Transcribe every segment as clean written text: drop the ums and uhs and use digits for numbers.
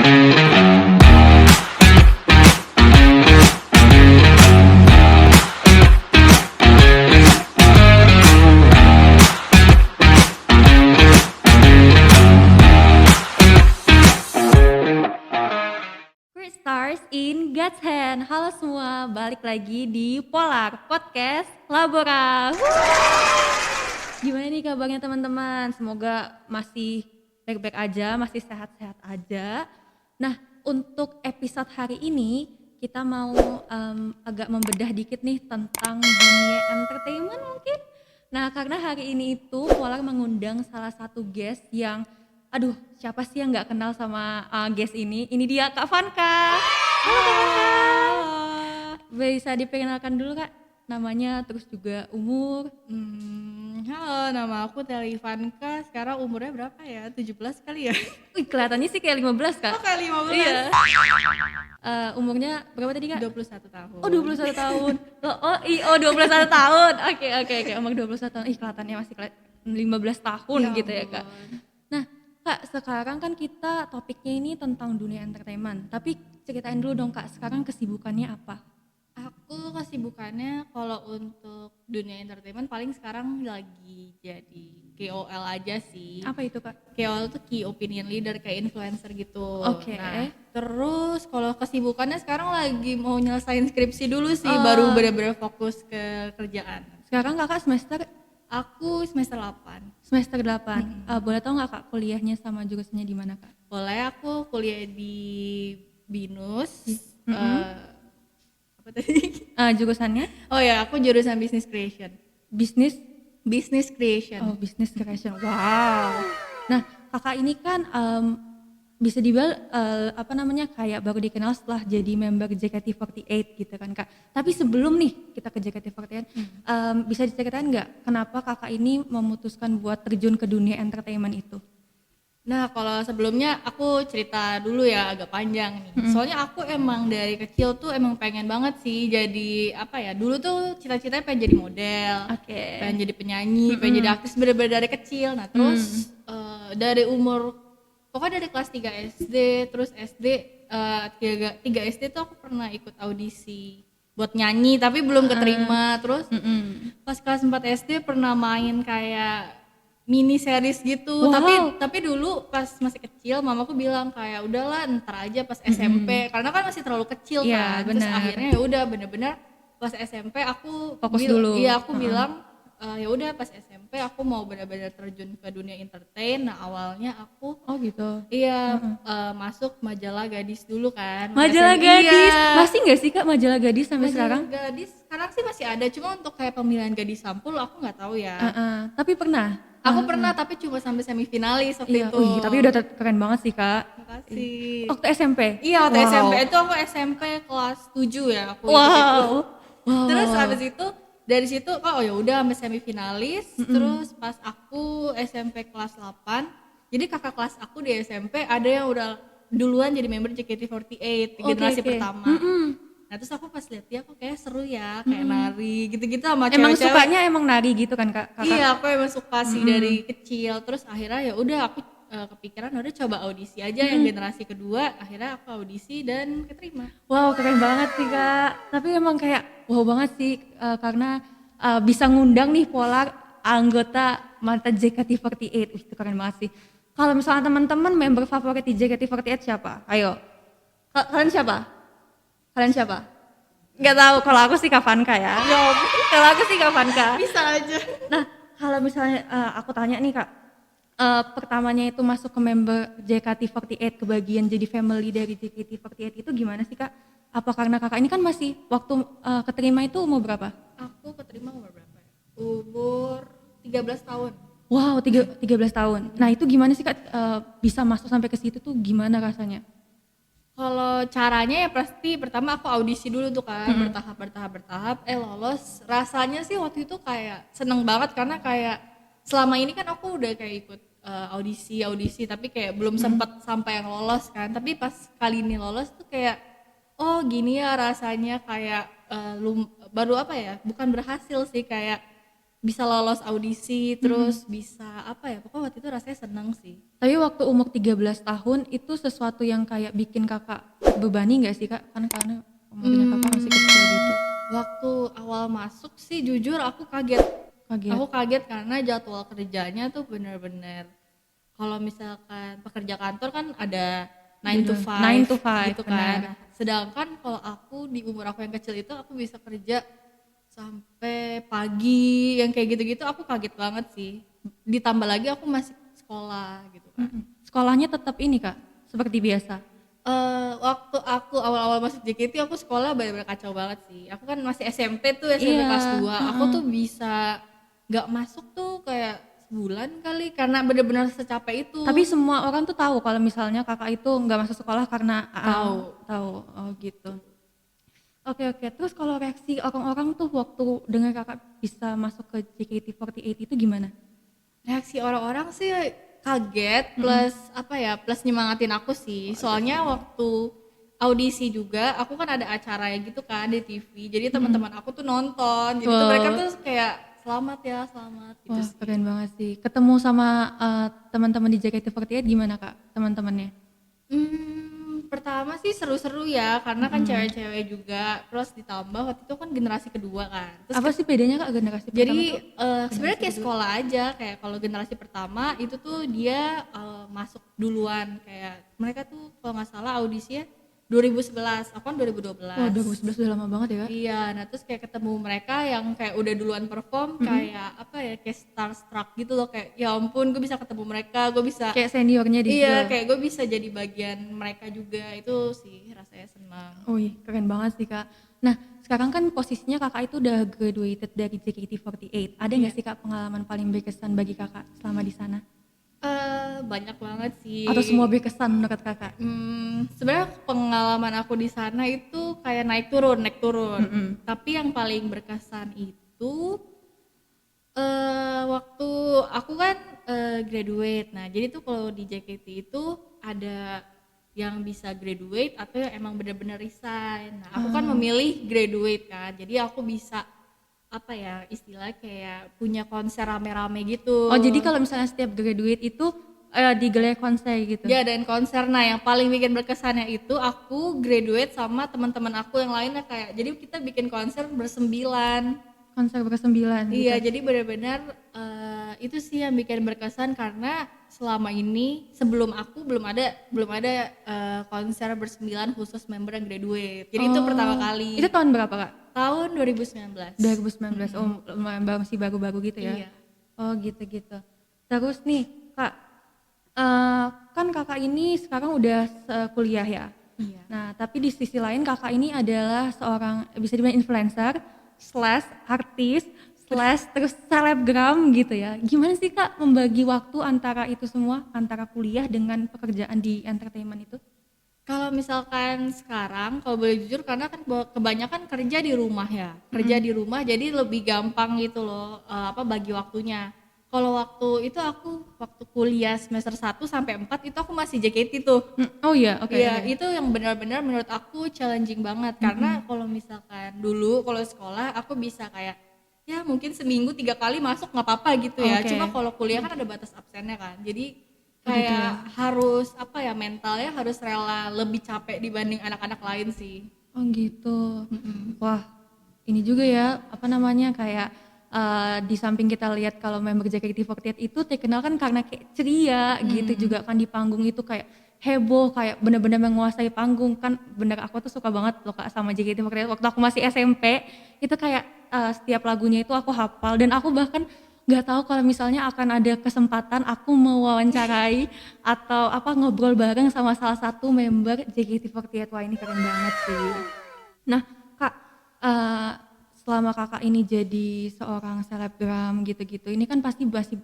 Great Stars in God's Hand. Halo semua, balik lagi di Polar Podcast Labora. Gimana nih kabarnya teman-teman? Semoga masih baik-baik aja, masih sehat-sehat aja. Nah, untuk episode hari ini kita mau agak membedah dikit nih tentang dunia entertainment mungkin. Nah, karena hari ini itu Polar mengundang salah satu guest yang aduh, siapa sih yang nggak kenal sama guest ini? Ini dia Kak Vanka. Halo Kak Vanka. Bisa diperkenalkan dulu Kak, namanya terus juga umur. Halo, nama aku Teli Ivanka. Sekarang umurnya berapa ya? 17 kali ya? Wih, kelihatannya sih kayak 15 Kak. Oh, kayak 15. Iya. Umurnya berapa tadi Kak? 21 tahun. Oh 21 tahun. Oh 21 tahun. Oke. Umur 21 tahun. Ih kelihatannya masih 15 tahun Ya gitu ya Kak. ampun. Nah Kak, sekarang kan kita topiknya ini tentang dunia entertainment. Tapi ceritain dulu dong Kak, sekarang kesibukannya apa? Aku kesibukannya kalau untuk dunia entertainment paling sekarang lagi jadi KOL aja sih. Apa itu Kak? KOL tuh Key Opinion Leader, kayak influencer gitu. Oke. Nah, terus kalau kesibukannya sekarang lagi mau nyelesain skripsi dulu sih, Oh. baru benar-benar fokus ke kerjaan. Sekarang Kakak semester Aku semester 8. semester 8. Boleh tahu nggak Kak kuliahnya sama jurusannya di mana Kak? Boleh, aku kuliah di BINUS. Apa tadi? Jurusannya Oh ya, aku jurusan Business Creation. bisnis. Business Creation. Oh, business creation. Wow. Nah, Kakak ini kan bisa dibilang kayak baru dikenal setelah jadi member JKT48 gitu kan Kak. Tapi sebelum nih kita ke JKT48, bisa diceritain nggak kenapa Kakak ini memutuskan buat terjun ke dunia entertainment itu? Nah, kalau sebelumnya aku cerita dulu ya, agak panjang nih. Soalnya aku emang dari kecil tuh emang pengen banget sih jadi apa ya, dulu tuh cita-citanya pengen jadi model, Oke. pengen jadi penyanyi, pengen jadi aktris, bener-bener dari kecil. Nah terus dari umur, pokoknya dari kelas 3 SD, terus SD, 3 SD tuh aku pernah ikut audisi buat nyanyi tapi belum keterima. Terus pas kelas 4 SD pernah main kayak mini series gitu. Wow. Tapi dulu pas masih kecil mamaku bilang kayak udahlah ntar aja pas SMP, karena kan masih terlalu kecil Iya, kan. Terus benar. akhirnya ya udah bener-bener pas SMP aku Fokus dulu. Iya, aku bilang ya udah pas SMP aku mau benar-benar terjun ke dunia entertain. Nah awalnya aku Oh gitu. masuk majalah Gadis dulu kan. Majalah SMA. Gadis. Iya. Masih nggak sih Kak majalah Gadis sampai Majalah sekarang? Gadis sekarang sih masih ada, cuma untuk kayak pemilihan gadis sampul aku nggak tahu ya. Tapi pernah. Aku pernah tapi cuma sampai semifinalis waktu Iya. itu. Wih, tapi udah keren banget sih Kak. Makasih. Waktu SMP. Iya, waktu Wow. SMP itu aku SMP kelas 7 ya aku ikut itu. Wow. Terus habis itu dari situ oh ya udah sampai semifinalis. Terus pas aku SMP kelas 8, jadi kakak kelas aku di SMP ada yang udah duluan jadi member JKT48 generasi Oke. pertama. Nah terus aku pas lihat dia, kok kayak seru ya, kayak nari gitu-gitu sama Emang cewek-cewek. sukanya emang nari gitu kan Kak? Kakak? Iya, aku emang suka sih dari kecil. Terus akhirnya ya udah aku kepikiran udah coba audisi aja yang generasi kedua. Akhirnya aku audisi dan keterima. Wow, keren banget sih Kak. Tapi emang kayak wow banget sih karena bisa ngundang nih Polar anggota mantan JKT48. Wih, itu keren banget sih. Kalau misalnya teman-teman member favorit di JKT48 siapa? Ayo. Kalian siapa? Gak tahu. Kalau aku sih Kak Vanka ya. Kalau aku sih Kak Vanka. Bisa aja. Nah, kalau misalnya aku tanya nih Kak, pertamanya itu masuk ke member JKT48 ke bagian jadi family dari JKT48 itu gimana sih Kak? Apa karena Kakak ini kan masih waktu keterima itu umur berapa? Aku keterima umur berapa ya? Umur 13 tahun. Wow, 13 tahun. Nah, itu gimana sih Kak bisa masuk sampai ke situ tuh gimana rasanya? Kalau caranya ya pasti pertama aku audisi dulu tuh kan, bertahap, lolos. Rasanya sih waktu itu kayak seneng banget karena kayak selama ini kan aku udah kayak ikut audisi tapi kayak belum sempat sampai yang lolos kan. Tapi pas kali ini lolos tuh kayak oh gini ya rasanya, kayak baru apa ya, bukan berhasil sih, kayak bisa lolos audisi, terus bisa apa ya, pokoknya waktu itu rasanya seneng sih. Tapi waktu umur 13 tahun itu sesuatu yang kayak bikin kakak bebani nggak sih kak? Kan karena umurnya kakak masih kecil gitu. Waktu awal masuk sih jujur aku kaget. Kaget. Aku kaget karena jadwal kerjanya tuh bener-bener, kalau misalkan pekerja kantor kan ada 9 to 5, 9 to 5, gitu benar. kan. Sedangkan kalau aku di umur aku yang kecil itu aku bisa kerja sampai pagi yang kayak gitu-gitu, aku kaget banget sih. Ditambah lagi aku masih sekolah gitu kan. Sekolahnya tetap ini kak, seperti biasa. Waktu aku awal-awal masuk JKT aku sekolah bener-bener kacau banget sih. Aku kan masih SMP tuh, SMP Iya, kelas 2. Aku tuh bisa nggak masuk tuh kayak sebulan kali karena bener-bener secapek itu. Tapi semua orang tuh tahu kalau misalnya kakak itu nggak masuk sekolah karena tahu. Oh gitu. Oke. Terus kalau reaksi orang-orang tuh waktu dengar kakak bisa masuk ke JKT48 itu gimana? Reaksi orang-orang sih kaget plus apa ya, plus nyemangatin aku sih. Soalnya waktu audisi juga aku kan ada acara ya gitu kan di TV. Jadi teman-teman aku tuh nonton. Jadi tuh mereka tuh kayak selamat ya, selamat gitu Wah, sih. keren banget sih. Ketemu sama teman-teman di JKT48 gimana kak? Teman-temannya? Pertama sih seru-seru ya karena kan cewek-cewek juga. Terus ditambah waktu itu kan generasi kedua kan. Terus Apa sih bedanya kak generasi pertama jadi tuh? sebenarnya kayak sekolah aja, kayak kalau generasi pertama itu tuh dia masuk duluan, kayak mereka tuh kalau nggak salah audisinya 2011, aku kan 2012. Wah, 2011 udah lama banget ya kak? Iya, nah terus kayak ketemu mereka yang kayak udah duluan perform, kayak apa ya, kayak starstruck gitu loh, kayak ya ampun gue bisa ketemu mereka, gue bisa, Kayak seniornya di iya kayak gue bisa jadi bagian mereka juga, itu sih rasanya senang. Wih, keren banget sih kak. Nah, sekarang kan posisinya kakak itu udah graduated dari JKT48. Ada nggak sih kak pengalaman paling berkesan bagi kakak selama di sana? Banyak banget sih. Atau semua berkesan menurut kakak? Sebenarnya pengalaman aku di sana itu kayak naik turun. Tapi yang paling berkesan itu waktu aku kan graduate. Nah, jadi tuh kalau di JKT itu ada yang bisa graduate atau yang emang bener-bener resign. Nah, aku kan memilih graduate kan. Jadi aku bisa apa ya, istilah kayak punya konser rame-rame gitu. Oh, jadi kalau misalnya setiap graduate itu digelar konser gitu? Dia adain konser. Nah, yang paling bikin berkesannya itu aku graduate sama teman-teman aku yang lainnya, kayak jadi kita bikin konser bersembilan. Konser berkesembilan gitu? Iya, jadi benar-benar itu sih yang bikin berkesan karena selama ini sebelum aku belum ada konser bersembilan khusus member yang graduate. Jadi itu pertama kali. Itu tahun berapa kak? Tahun 2019. 2019. Oh, masih baru-baru gitu ya? Iya. Oh gitu. Terus nih kak, kan kakak ini sekarang udah kuliah ya? Iya. Nah, tapi di sisi lain kakak ini adalah seorang bisa dibilang influencer slash artis slash terus selebgram gitu ya. Gimana sih kak membagi waktu antara itu semua, antara kuliah dengan pekerjaan di entertainment itu? Kalau misalkan sekarang, kalau boleh jujur, karena kan kebanyakan kerja di rumah ya, kerja di rumah jadi lebih gampang gitu loh, bagi waktunya. Kalau waktu itu aku waktu kuliah semester 1 sampai 4 itu aku masih JKT tuh. Oh iya, oke. Iya, itu yang benar-benar menurut aku challenging banget karena kalau misalkan dulu kalau sekolah aku bisa kayak ya mungkin seminggu 3 kali masuk nggak apa-apa gitu ya. Oke. Cuma kalau kuliah kan ada batas absennya kan. Jadi kayak harus apa ya, mentalnya harus rela lebih capek dibanding anak-anak lain sih. Oh gitu. Wah, ini juga ya, apa namanya, kayak di samping kita lihat kalau member JKT48 itu terkenal kan karena kayak ceria gitu juga kan di panggung itu kayak heboh, kayak bener-bener menguasai panggung kan. Bener, aku tuh suka banget loh kak sama JKT48 waktu aku masih SMP itu kayak setiap lagunya itu aku hafal dan aku bahkan nggak tahu kalau misalnya akan ada kesempatan aku mewawancarai atau apa ngobrol bareng sama salah satu member JKT48. Wah, ini keren banget sih. Nah kak, selama kakak ini jadi seorang selebgram gitu-gitu, ini kan pasti masih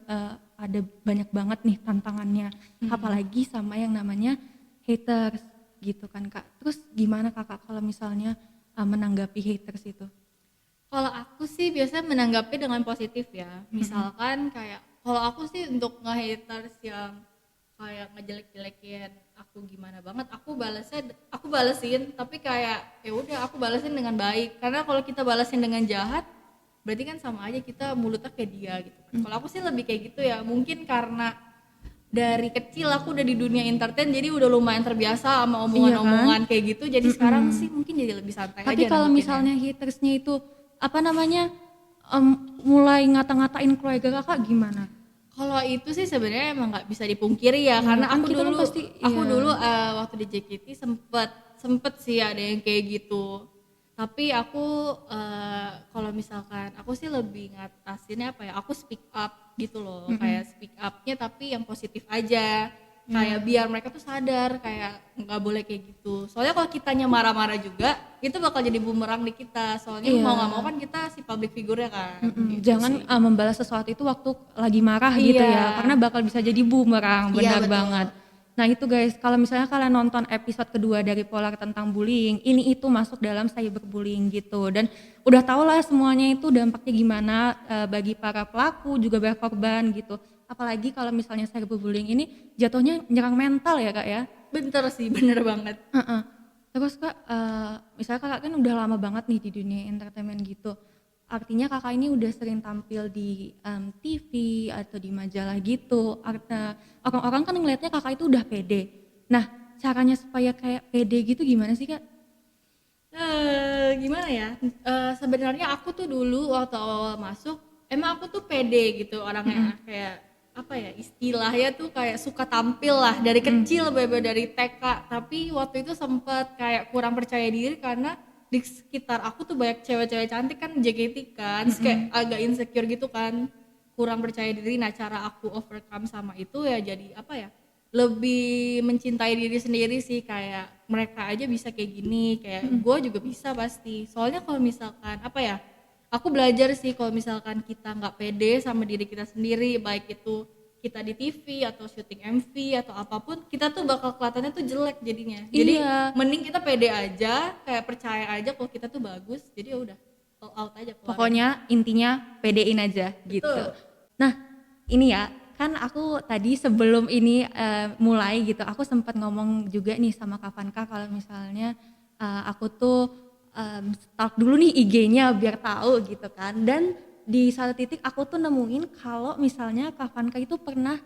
ada banyak banget nih tantangannya, apalagi sama yang namanya haters gitu kan kak. Terus gimana kakak kalau misalnya menanggapi haters itu? Kalau aku sih biasanya menanggapi dengan positif ya. Misalkan kayak kalau aku sih untuk nge-haters yang kayak ngejelek-jelekin aku gimana banget, aku balesin tapi kayak ya udah aku balesin dengan baik. Karena kalau kita balesin dengan jahat berarti kan sama aja kita mulutnya kayak dia gitu kan. Kalau aku sih lebih kayak gitu ya, mungkin karena dari kecil aku udah di dunia entertain jadi udah lumayan terbiasa sama Iya kan? omongan-omongan kayak gitu, jadi sekarang sih mungkin jadi lebih santai aja Tapi kalau nanggepinnya. misalnya hatersnya itu apa namanya mulai ngata-ngatain keluarga kakak gimana? Kalau itu sih sebenarnya emang nggak bisa dipungkiri ya, Iya, karena kan kita kan pasti aku iya. dulu waktu di JKT sempet sih ada yang kayak gitu. Tapi aku kalau misalkan aku sih lebih ngatasinnya apa ya? Aku speak up gitu loh, kayak speak upnya tapi yang positif aja. Kayak biar mereka tuh sadar kayak nggak boleh kayak gitu. Soalnya kalau kitanya marah-marah juga, itu bakal jadi bumerang di kita. Soalnya Iya. mau nggak mau kan kita si public figure ya kan. Gitu Jangan sih. membalas sesuatu itu waktu lagi marah gitu Iya. ya, karena bakal bisa jadi bumerang, Iya, benar betul. banget. Nah itu guys, kalau misalnya kalian nonton episode kedua dari Polar tentang bullying, ini itu masuk dalam cyberbullying gitu, dan udah tau lah semuanya itu dampaknya gimana bagi para pelaku juga bagi korban gitu. Apalagi kalau misalnya cyberbullying ini jatuhnya nyerang mental ya kak ya. Bener sih, bener banget. Heeh. Terus kak, misalnya kakak kan udah lama banget nih di dunia entertainment gitu. Artinya kakak ini udah sering tampil di TV atau di majalah gitu. Orang-orang kan ngelihatnya kakak itu udah pede. Nah, caranya supaya kayak pede gitu gimana sih kak? Gimana ya? Sebenarnya aku tuh dulu waktu awal masuk, emang aku tuh pede gitu orangnya, kayak apa ya istilahnya tuh kayak suka tampil lah dari kecil, bener dari TK. Tapi waktu itu sempet kayak kurang percaya diri karena di sekitar aku tuh banyak cewek-cewek cantik kan, JKT kan, terus kayak agak insecure gitu kan, kurang percaya diri. Nah cara aku overcome sama itu ya jadi apa ya, lebih mencintai diri sendiri sih, kayak mereka aja bisa kayak gini, kayak gue juga bisa pasti. Soalnya kalau misalkan apa ya, aku belajar sih kalau misalkan kita nggak pede sama diri kita sendiri, baik itu kita di TV atau syuting MV atau apapun, kita tuh bakal kelihatannya tuh jelek jadinya. Jadi Iya. mending kita pede aja, kayak percaya aja kalau kita tuh bagus, jadi ya udah all out aja keluarin. Pokoknya intinya pedein aja gitu. Betul. Nah ini ya, kan aku tadi sebelum ini mulai gitu, aku sempat ngomong juga nih sama Kak Vanka kalau misalnya aku tuh stalk dulu nih IG-nya biar tahu gitu kan. Dan di satu titik aku tuh nemuin kalau misalnya Kak Vanka itu pernah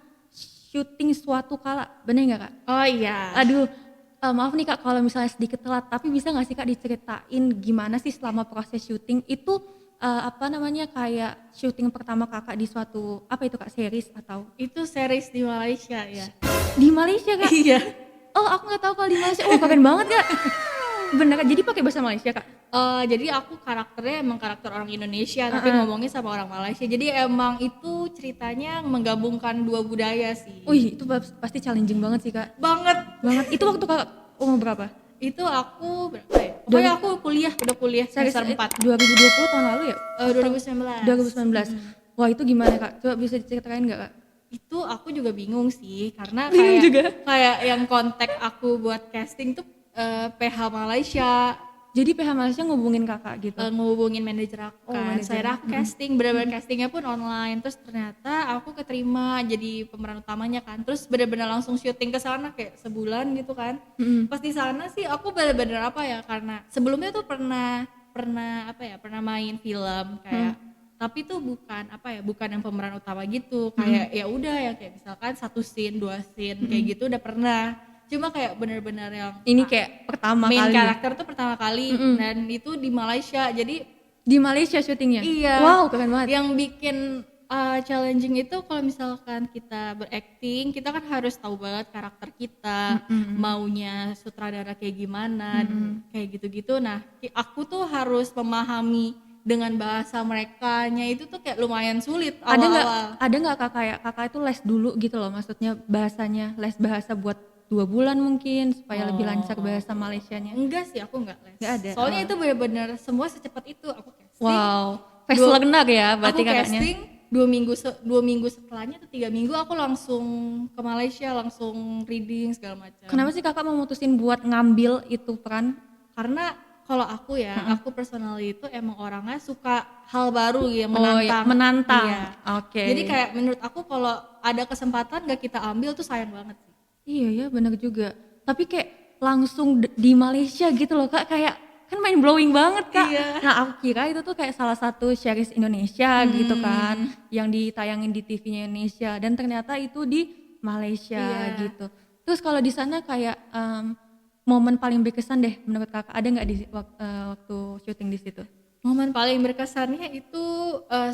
syuting suatu kala, bener nggak Kak? Oh iya. Aduh, maaf nih Kak kalau misalnya sedikit telat, tapi bisa nggak sih Kak diceritain gimana sih selama proses syuting itu apa namanya kayak syuting pertama Kakak di suatu apa itu Kak, series atau Itu series di Malaysia ya. di Malaysia Kak? Iya. Oh aku nggak tahu kalau di Malaysia, oh keren banget Kak. Bener Kak, jadi pakai bahasa Malaysia Kak? Jadi aku karakternya emang karakter orang Indonesia tapi ngomongnya sama orang Malaysia. Jadi emang itu ceritanya menggabungkan dua budaya sih. Wih itu pasti challenging banget sih Kak. Banget. Itu waktu Kakak umur berapa? Itu aku berapa ya? Pokoknya aku udah kuliah Series semester 4. 2020 tahun lalu ya? 2019. 2019. Wah itu gimana Kak? Coba bisa diceritain nggak Kak? Itu aku juga bingung sih karena Bingung juga? kayak yang kontak aku buat casting tuh PH Malaysia. Jadi PH Malaysia ngubungin Kakak gitu? Ngehubungin manajer aku Oh, kan. manajer. Saya aku casting, bener-bener castingnya pun online. Terus ternyata aku keterima jadi pemeran utamanya kan. Terus bener-bener langsung syuting ke sana kayak sebulan gitu kan. Pas di sana sih aku bener-bener apa ya, karena sebelumnya tuh pernah main film kayak tapi tuh bukan yang pemeran utama gitu, kayak ya udah yang kayak misalkan 1 scene 2 scene kayak gitu udah pernah, cuma kayak bener-bener yang Ini kayak pertama main kali. karakter tuh pertama kali dan itu di Malaysia. Jadi Di Malaysia syutingnya? iya, Wow keren banget. yang bikin challenging itu kalau misalkan kita berakting, kita kan harus tahu banget karakter kita, maunya sutradara kayak gimana, kayak gitu-gitu. Nah, aku tuh harus memahami dengan bahasa merekanya, itu tuh kayak lumayan sulit awal-awal. Ada nggak kakak itu les dulu gitu loh, maksudnya bahasanya, les bahasa buat 2 bulan mungkin supaya lebih lancar bahasa Malaysianya? Enggak sih, aku enggak les. Nggak ada? Soalnya itu benar-benar semua secepat itu aku casting. Wow, fast learner ya berarti Aku kakaknya? casting 2 minggu setelahnya atau 3 minggu aku langsung ke Malaysia, langsung reading segala macam. Kenapa sih kakak memutusin buat ngambil itu peran? Karena kalau aku ya, aku personally itu emang orangnya suka hal baru yang Oh ya, menantang. menantang. Iya. Oke. Jadi kayak menurut aku kalau ada kesempatan gak kita ambil tuh sayang banget sih. Iya ya benar juga. Tapi kayak langsung di Malaysia gitu loh Kak, kayak kan mind blowing banget Kak. Iya. Nah aku kira itu tuh kayak salah satu series Indonesia gitu kan, yang ditayangin di TV-nya Indonesia, dan ternyata itu di Malaysia Iya. gitu. Terus kalau di sana kayak momen paling berkesan deh menurut Kakak ada nggak di waktu syuting di situ? Momen paling berkesannya itu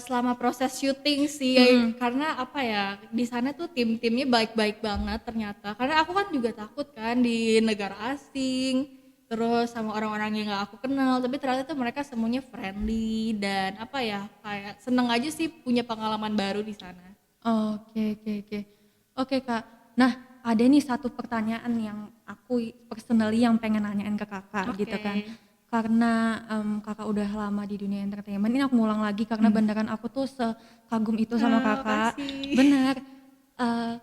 selama proses syuting sih, karena apa ya, di sana tuh tim-timnya baik-baik banget ternyata. Karena aku kan juga takut kan di negara asing, terus sama orang-orang yang gak aku kenal, tapi ternyata tuh mereka semuanya friendly dan apa ya, kayak seneng aja sih punya pengalaman baru di sana. Oke. Oke Kak. Nah ada nih satu pertanyaan yang aku personally yang pengen nanyain ke Kakak Oke. gitu kan. Karena Kakak udah lama di dunia entertainment, ini aku ngulang lagi karena beneran aku tuh sekagum itu sama Kakak. Makasih. Bener.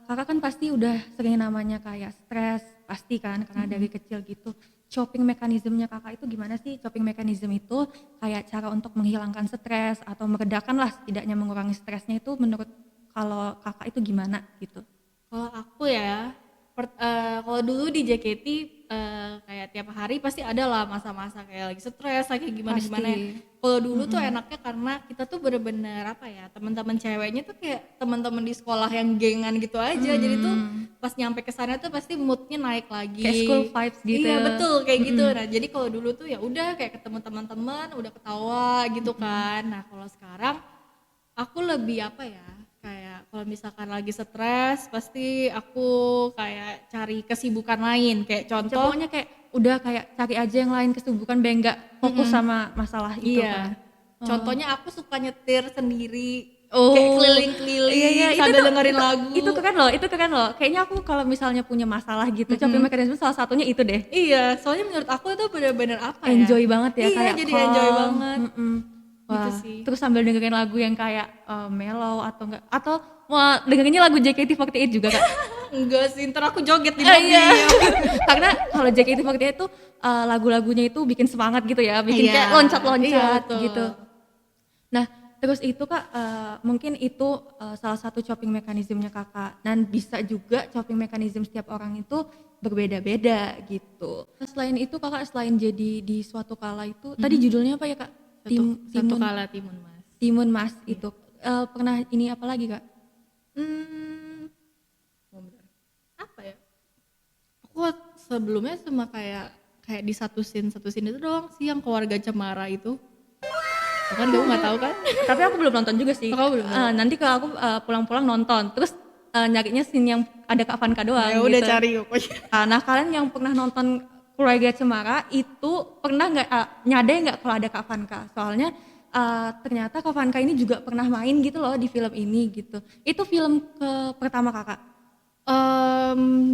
Kakak kan pasti udah sering namanya kayak stres, pasti kan karena dari kecil gitu. Coping mekanismenya Kakak itu gimana sih? Coping mekanisme itu kayak cara untuk menghilangkan stres atau meredakan lah, setidaknya mengurangi stresnya itu menurut kalau Kakak itu gimana gitu? Kalau aku ya, kalau dulu di JKT kayak tiap hari pasti ada lah masa-masa kayak lagi stres, lagi gimana-gimana. Pasti. Kalau dulu tuh enaknya karena kita tuh bener-bener apa ya, teman-teman ceweknya tuh kayak teman-teman di sekolah yang gengan gitu aja. Jadi tuh pas nyampe ke sana tuh pasti moodnya naik lagi. Kayak school vibes gitu. Iya betul kayak gitu. Nah jadi kalau dulu tuh ya udah kayak ketemu teman-teman, udah ketawa gitu kan. Nah kalau sekarang aku lebih apa ya, kayak kalau misalkan lagi stres pasti aku kayak cari kesibukan lain, kayak contoh. Pokoknya kayak udah kayak cari aja yang lain kesibukan biar nggak fokus sama masalah itu kan. Iya, contohnya aku suka nyetir sendiri, Oh, kayak keliling-keliling iya, itu sambil tuh- dengerin lagu. Itu keren loh. Kayaknya aku kalau misalnya punya masalah gitu, coping mekanisme salah satunya itu deh. Iya, soalnya menurut aku itu bener-bener apa ya, Enjoy banget ya, iya kayak jadi calm. enjoy banget. Wah, Gitu sih. terus sambil dengerin lagu yang kayak mellow atau enggak, atau mau dengerinnya lagu JKT48 juga Kak? Enggak sih, ntar aku joget di Iya. mobil. Karena kalau JKT48 itu lagu-lagunya itu bikin semangat gitu ya, bikin Iya, kayak loncat-loncat iya, betul. gitu. Nah, terus itu Kak, mungkin itu salah satu coping mekanismenya Kakak, dan bisa juga coping mekanisme setiap orang itu berbeda-beda gitu. Nah, selain itu Kakak selain jadi di suatu kala itu, tadi judulnya apa ya Kak? Satu kala Timun Mas. Timun Mas itu. Pernah ini apa lagi Kak? Bentar. Apa ya? Aku sebelumnya cuma kayak di satu scene itu doang sih yang keluarga Cemara itu. Tuh kan kamu nggak tahu kan? Tapi aku belum nonton juga sih. Oh, kamu belum nonton? Nanti kalau aku pulang-pulang nonton, terus nyarinya scene yang ada Kak Vanka doang Ya gitu. udah cari pokoknya. Nah kalian yang pernah nonton Keluarga Cemara itu pernah nggak nyadar nggak kalau ada Kak Vanka? Soalnya ternyata Kak Vanka ini juga pernah main gitu loh di film ini gitu. Itu film pertama Kakak?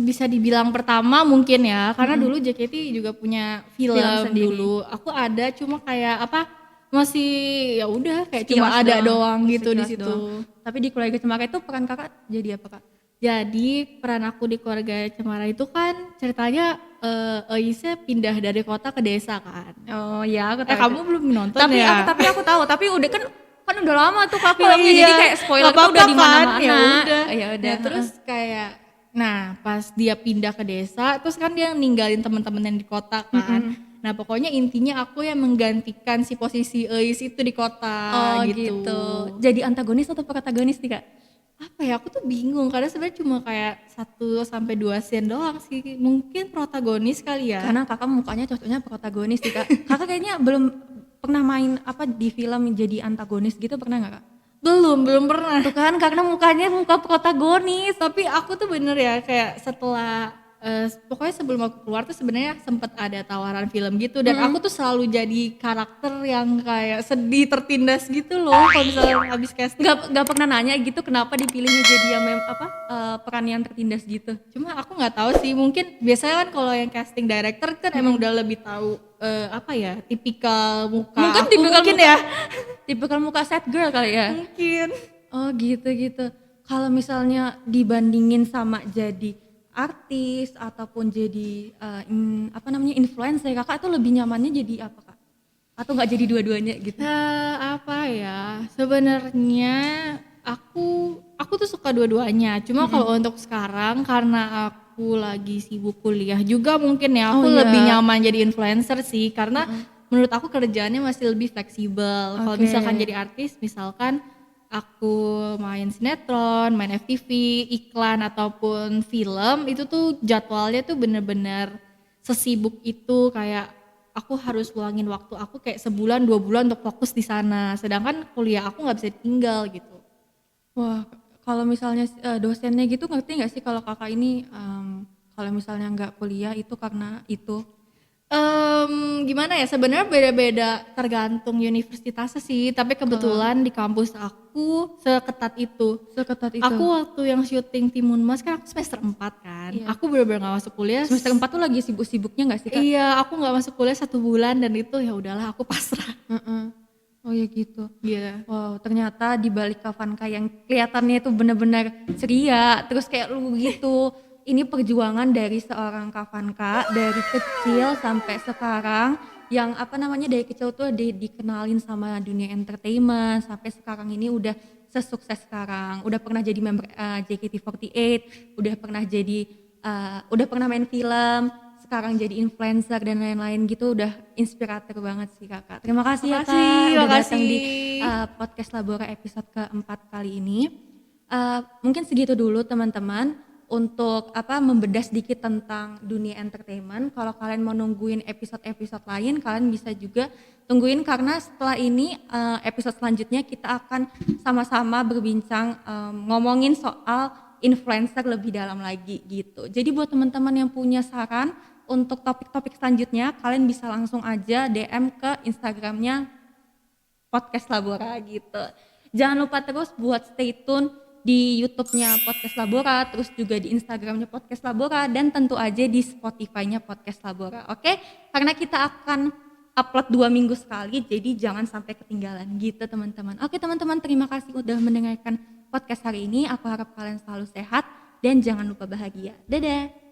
Bisa dibilang pertama mungkin ya, karena dulu JKT juga punya film sendiri. dulu. Aku ada cuma kayak apa? Masih ya udah kayak cuma Sekilas ada doang, doang gitu di sekilas situ. doang. Tapi di Keluarga Cemara itu peran Kakak jadi apa Kak? Jadi peran aku di Keluarga Cemara itu kan ceritanya Oise pindah dari kota ke desa kan. Oh iya aku tahu. Kamu belum nonton tapi ya? aku tahu, tapi udah kan udah lama tuh Kak filmnya, iya. jadi kayak spoiler Gak tuh udah apa-apa di kan? mana-mana. Ya udah. Ya udah. Nah, terus kayak pas dia pindah ke desa, terus kan dia ninggalin teman-teman yang di kota kan. Nah, pokoknya intinya aku yang menggantikan si posisi Eis itu di kota Oh gitu. gitu. Jadi antagonis atau protagonis nih Kak? Apa ya? Aku tuh bingung karena sebenarnya cuma kayak 1 sampai 2 scene doang sih. Mungkin protagonis kali ya. Karena Kakak mukanya cocoknya protagonis sih Kak. Kakak kayaknya belum pernah main apa di film jadi antagonis gitu, pernah nggak Kak? belum pernah. Tuh kan karena mukanya muka protagonis. Tapi aku tuh bener ya kayak setelah pokoknya sebelum aku keluar tuh sebenarnya sempet ada tawaran film gitu dan aku tuh selalu jadi karakter yang kayak sedih tertindas gitu loh kalau misalnya habis casting. Nggak pernah nanya gitu kenapa dipilihnya jadi yang peran yang tertindas gitu. Cuma aku nggak tahu sih, mungkin biasanya kan kalau yang casting director kan emang udah lebih tahu apa ya tipikal muka Mungkin aku tipikal mungkin muka- ya Tipikal muka sad girl kali ya. mungkin. Oh gitu. Kalau misalnya dibandingin sama jadi artis ataupun jadi influencer, Kakak tuh lebih nyamannya jadi apa Kak? Atau nggak jadi dua-duanya gitu? Apa ya sebenarnya aku tuh suka dua-duanya, cuma kalau untuk sekarang karena aku lagi sibuk kuliah juga mungkin ya aku Oh, iya. lebih nyaman jadi influencer sih karena menurut aku kerjaannya masih lebih fleksibel. Kalau Oke. misalkan jadi artis, misalkan aku main sinetron, main FTV, iklan ataupun film, itu tuh jadwalnya tuh bener-bener sesibuk itu, kayak aku harus luangin waktu aku kayak sebulan 2 bulan untuk fokus di sana. Sedangkan kuliah aku nggak bisa ditinggal gitu. Wah, kalau misalnya dosennya gitu ngerti nggak sih kalau kakak ini kalau misalnya nggak kuliah itu karena itu? Gimana ya, sebenarnya beda-beda tergantung universitasnya sih, tapi kebetulan di kampus aku seketat itu. Seketat itu. Aku waktu yang syuting Timun Mas kan aku semester 4 kan, Iya. aku bener-bener gak masuk kuliah. Semester 4 tuh lagi sibuk-sibuknya nggak sih kak? Iya, aku gak masuk kuliah 1 bulan dan itu ya udahlah aku pasrah. Heeh. Oh ya gitu. Iya. Wow, ternyata di balik Kavanka yang kelihatannya itu benar-benar ceria, terus kayak lu gitu. Ini perjuangan dari seorang Kavanka dari kecil sampai sekarang yang apa namanya dari kecil tuh dikenalin sama dunia entertainment sampai sekarang ini udah sesukses sekarang. Udah pernah jadi member JKT48, udah pernah main film, sekarang jadi influencer dan lain-lain gitu, udah inspirator banget sih kakak. Terima kasih ya kak udah datang di podcast Labora episode keempat kali ini. Mungkin segitu dulu teman-teman untuk membedah sedikit tentang dunia entertainment. Kalau kalian mau nungguin episode-episode lain, kalian bisa juga tungguin karena setelah ini episode selanjutnya kita akan sama-sama berbincang ngomongin soal influencer lebih dalam lagi gitu. Jadi buat teman-teman yang punya saran untuk topik-topik selanjutnya, kalian bisa langsung aja DM ke Instagramnya Podcast Labora gitu. Jangan lupa terus buat stay tune di YouTube-nya Podcast Labora, terus juga di Instagramnya Podcast Labora, dan tentu aja di Spotify-nya Podcast Labora, oke? Karena kita akan upload 2 minggu sekali, jadi jangan sampai ketinggalan gitu teman-teman. Oke teman-teman, terima kasih udah mendengarkan podcast hari ini. Aku harap kalian selalu sehat dan jangan lupa bahagia. Dadah!